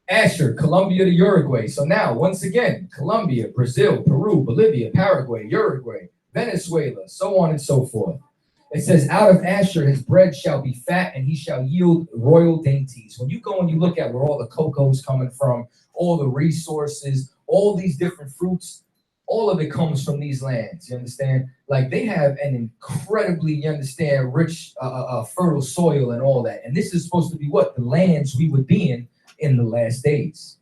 Asher, Colombia to Uruguay. So now, once again, Colombia, Brazil, Peru, Bolivia, Paraguay, Uruguay, Venezuela, so on and so forth. It says, out of Asher his bread shall be fat, and he shall yield royal dainties. When you go and you look at where all the cocoa is coming from, all the resources, all these different fruits, all of it comes from these lands. You understand? Like they have an incredibly, you understand, rich, fertile soil and all that. And this is supposed to be what? The lands we would be in the last days.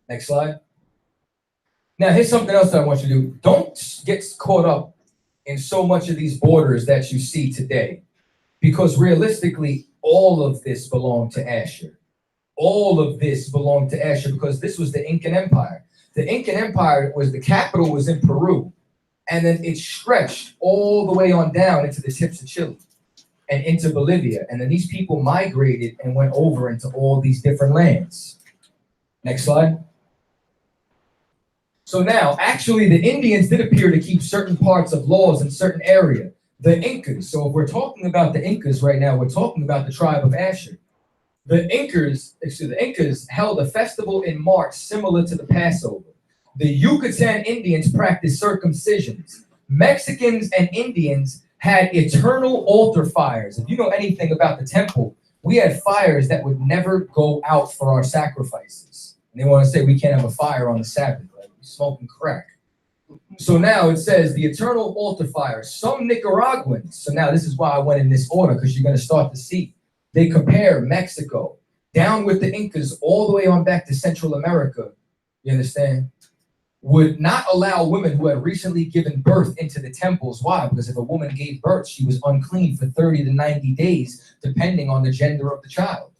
Next slide. Now, here's something else that I want you to do. Don't get caught up in so much of these borders that you see today, because realistically, all of this belonged to Asher. All of this belonged to Asher because this was the Incan Empire. The Incan Empire was, the capital was in Peru, and then it stretched all the way on down into the tips of Chile and into Bolivia. And then these people migrated and went over into all these different lands. Next slide. So now, actually, the Indians did appear to keep certain parts of laws in certain area. The Incas. So if we're talking about the Incas right now, we're talking about the tribe of Asher. The Incas held a festival in March similar to the Passover. The Yucatan Indians practiced circumcisions. Mexicans and Indians had eternal altar fires. If you know anything about the temple, we had fires that would never go out for our sacrifices. And they want to say we can't have a fire on the Sabbath, like smoking crack. So now it says the eternal altar fire. Some Nicaraguans, so now this is why I went in this order, because you're going to start to see. They compare Mexico down with the Incas all the way on back to Central America, you understand, would not allow women who had recently given birth into the temples. Why? Because if a woman gave birth, she was unclean for 30 to 90 days, depending on the gender of the child.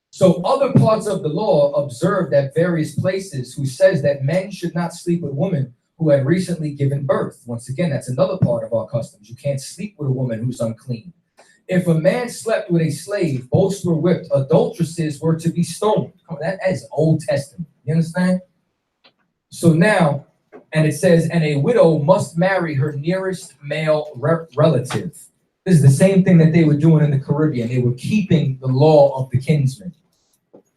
So other parts of the law observed at various places who says that men should not sleep with women who had recently given birth. Once again, that's another part of our customs. You can't sleep with a woman who's unclean. If a man slept with a slave, both were whipped. Adulteresses were to be stoned. That is Old Testament. You understand? So now, and it says, and a widow must marry her nearest male relative. This is the same thing that they were doing in the Caribbean. They were keeping the law of the kinsman.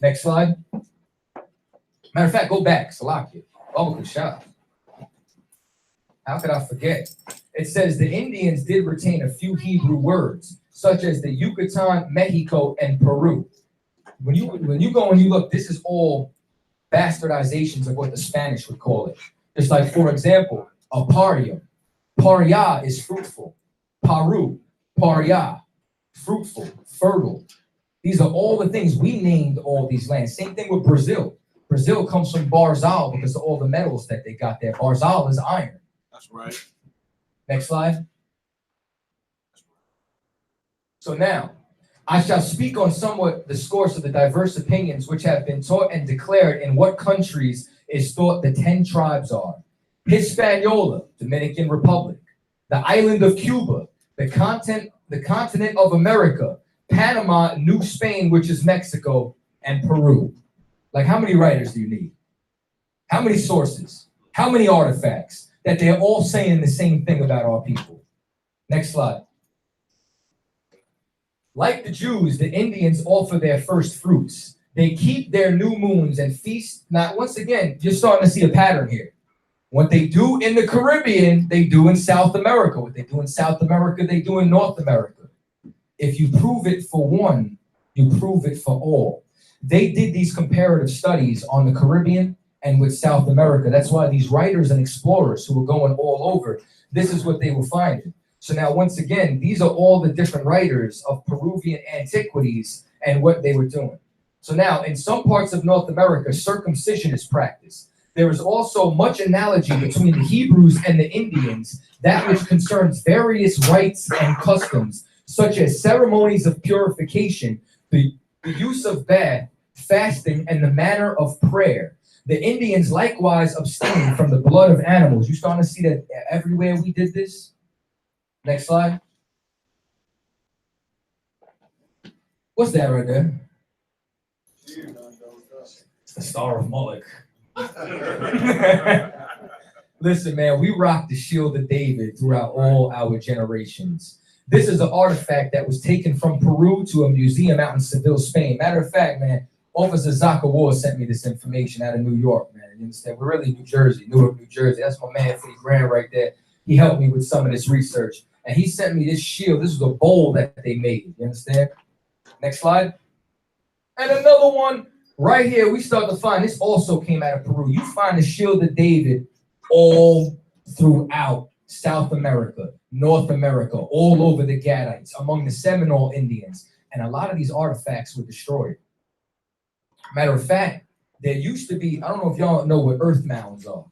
Next slide. Matter of fact, go back. Salakia. Oh, good shot. How could I forget? It says the Indians did retain a few Hebrew words, such as the Yucatan, Mexico, and Peru. When you go and you look, this is all bastardizations of what the Spanish would call it. Just like, for example, aparia. Paria is fruitful. Paru, paria, fruitful, fertile. These are all the things we named all these lands. Same thing with Brazil. Brazil comes from Barzal because of all the metals that they got there. Barzal is iron. That's right. Next slide. So now, I shall speak on somewhat the scores of the diverse opinions which have been taught and declared in what countries is thought the 10 tribes are. Hispaniola, Dominican Republic, the island of Cuba, the continent of America, Panama, New Spain, which is Mexico, and Peru. Like, how many writers do you need? How many sources? How many artifacts that they're all saying the same thing about our people? Next slide. Like the Jews, the Indians offer their first fruits. They keep their new moons and feast. Now, once again, you're starting to see a pattern here. What they do in the Caribbean, they do in South America. What they do in South America, they do in North America. If you prove it for one, you prove it for all. They did these comparative studies on the Caribbean and with South America. That's why these writers and explorers who were going all over, this is what they were finding. So now, once again, these are all the different writers of Peruvian antiquities and what they were doing. So now, in some parts of North America, circumcision is practiced. There is also much analogy between the Hebrews and the Indians, that which concerns various rites and customs, such as ceremonies of purification, the use of bath, fasting, and the manner of prayer. The Indians likewise abstained from the blood of animals. You starting to see that everywhere we did this? Next slide. What's that right there? It's the Star of Moloch. Listen, man, we rocked the Shield of David throughout all our generations. This is an artifact that was taken from Peru to a museum out in Seville, Spain. Matter of fact, man, Officer Zakawar sent me this information out of New York, man. You understand? We're really New Jersey, Newark, New Jersey. That's my man, 50 grand right there. He helped me with some of this research. And he sent me this shield. This was a bowl that they made. You understand? Next slide. And another one right here, we start to find, this also came out of Peru. You find the shield of David all throughout South America, North America, all over the Gadites, among the Seminole Indians. And a lot of these artifacts were destroyed. Matter of fact, there used to be, I don't know if y'all know what earth mounds are.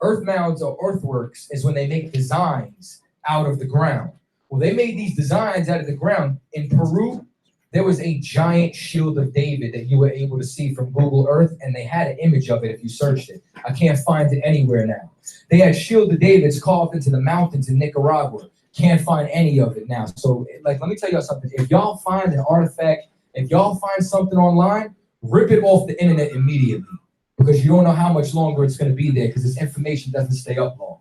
Earth mounds or earthworks is when they make designs out of the ground. Well, they made these designs out of the ground. In Peru, there was a giant shield of David that you were able to see from Google Earth, and they had an image of it if you searched it. I can't find it anywhere now. They had shield of Davids carved into the mountains in Nicaragua. Can't find any of it now. So, like, let me tell y'all something. If y'all find an artifact, if y'all find something online, rip it off the internet immediately, because you don't know how much longer it's going to be there, because this information doesn't stay up long.